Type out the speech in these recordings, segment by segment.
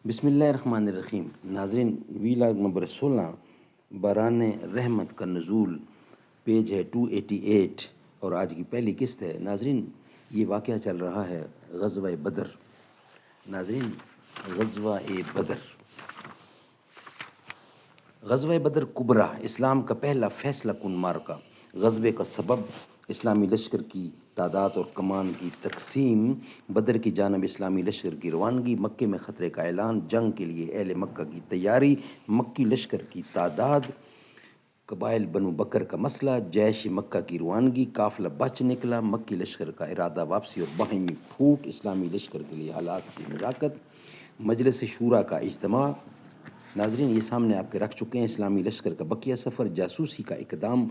بسم اللہ الرحمن الرحیم۔ ناظرین، ویلاگ نمبر 16 باران رحمت کا نزول، پیج ہے 288 اور آج کی پہلی قسط ہے۔ ناظرین، یہ واقعہ چل رہا ہے غزوہ بدر۔ ناظرین، غزوہ بدر، غزوہ بدر کبریٰ اسلام کا پہلا فیصلہ کن معرکہ۔ غزوے کا سبب اسلامی لشکر کی تعداد اور کمان کی تقسیم، بدر کی جانب اسلامی لشکر کی روانگی، مکے میں خطرے کا اعلان، جنگ کے لیے اہل مکہ کی تیاری، مکی لشکر کی تعداد، قبائل بنو بکر کا مسئلہ، جیش مکہ کی روانگی، قافلہ بچ نکلا، مکی لشکر کا ارادہ واپسی اور باہمی پھوٹ، اسلامی لشکر کے لیے حالات کی نزاکت، مجلس شورا کا اجتماع۔ ناظرین، یہ سامنے آپ کے رکھ چکے ہیں اسلامی لشکر کا بقیہ سفر، جاسوسی کا اقدام،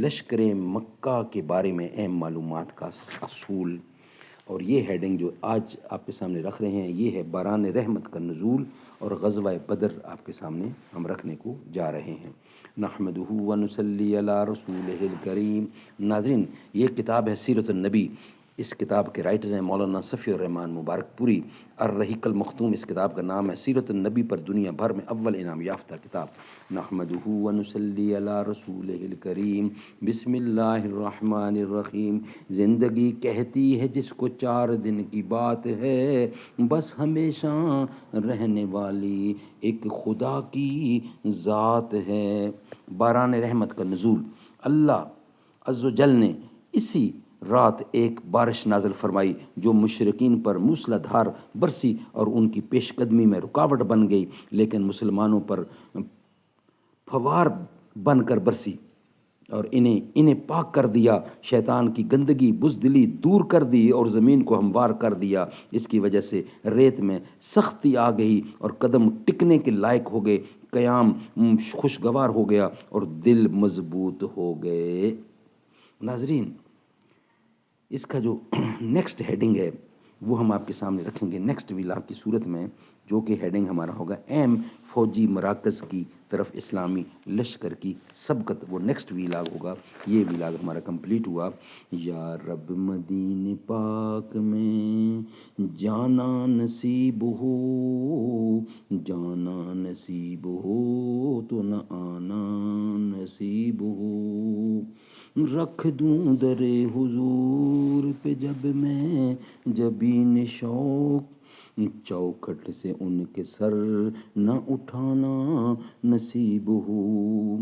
لشکر مکہ کے بارے میں اہم معلومات کا اصول۔ اور یہ ہیڈنگ جو آج آپ کے سامنے رکھ رہے ہیں یہ ہے باران رحمت کا نزول، اور غزوہ بدر آپ کے سامنے ہم رکھنے کو جا رہے ہیں۔ نحمدہ ونصلی علی رسولہ الکریم۔ ناظرین، یہ کتاب ہے سیرت النبی۔ اس کتاب کے رائٹر ہیں مولانا صفی الرحمن مبارک پوری۔ الرحیق المختوم اس کتاب کا نام ہے۔ سیرت النبی پر دنیا بھر میں اول انعام یافتہ کتاب۔ نحمدہ ونصلی علی رسولہ الکریم۔ بسم اللہ الرحمن الرحیم۔ زندگی کہتی ہے جس کو 4 دن کی بات ہے، بس ہمیشہ رہنے والی ایک خدا کی ذات ہے۔ باران رحمت کا نزول، اللہ عز و جل نے اسی رات ایک بارش نازل فرمائی جو مشرکین پر موسلا دھار برسی اور ان کی پیش قدمی میں رکاوٹ بن گئی، لیکن مسلمانوں پر پھوار بن کر برسی اور انہیں پاک کر دیا، شیطان کی گندگی بزدلی دور کر دی اور زمین کو ہموار کر دیا۔ اس کی وجہ سے ریت میں سختی آ گئی اور قدم ٹکنے کے لائق ہو گئے، قیام خوشگوار ہو گیا اور دل مضبوط ہو گئے۔ ناظرین، اس کا جو نیکسٹ ہیڈنگ ہے وہ ہم آپ کے سامنے رکھیں گے نیکسٹ ویلاگ کی صورت میں، جو کہ ہیڈنگ ہمارا ہوگا اہم فوجی مراکز کی طرف اسلامی لشکر کی سبقت۔ وہ نیکسٹ ویلاگ ہوگا۔ یہ ویلاگ ہمارا کمپلیٹ ہوا۔ یا رب مدینے پاک میں جانا نصیب ہو، جانا نصیب ہو تو نہ آنا نصیب ہو، رکھ دوں در حضور پہ جب میں جبین شوق، چوکھٹ سے ان کے سر نہ اٹھانا نصیب ہو،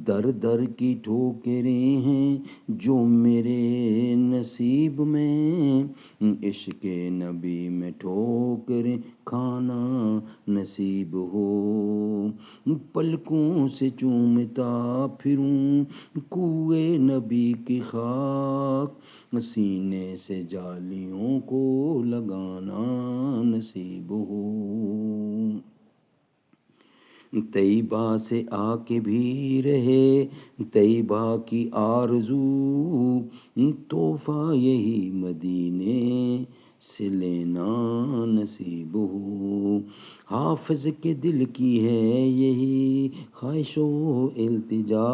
در در کی ٹھوکریں ہیں جو میرے نصیب میں، عشق نبی میں ٹھوکریں کھانا نصیب ہو، پلکوں سے چومتا پھروں کوئے نبی کی خاک، سینے سے جالیوں کو لگانا نصیب ہو، طیبہ سے آ کے بھی رہے طیبہ کی آرزو، تحفہ یہی مدینے سے لینا نصیب ہو، حافظ کے دل کی ہے یہی خواہش و التجا،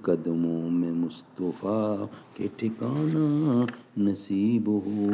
قدموں میں مصطفیٰ کے ٹھکانا نصیب ہو۔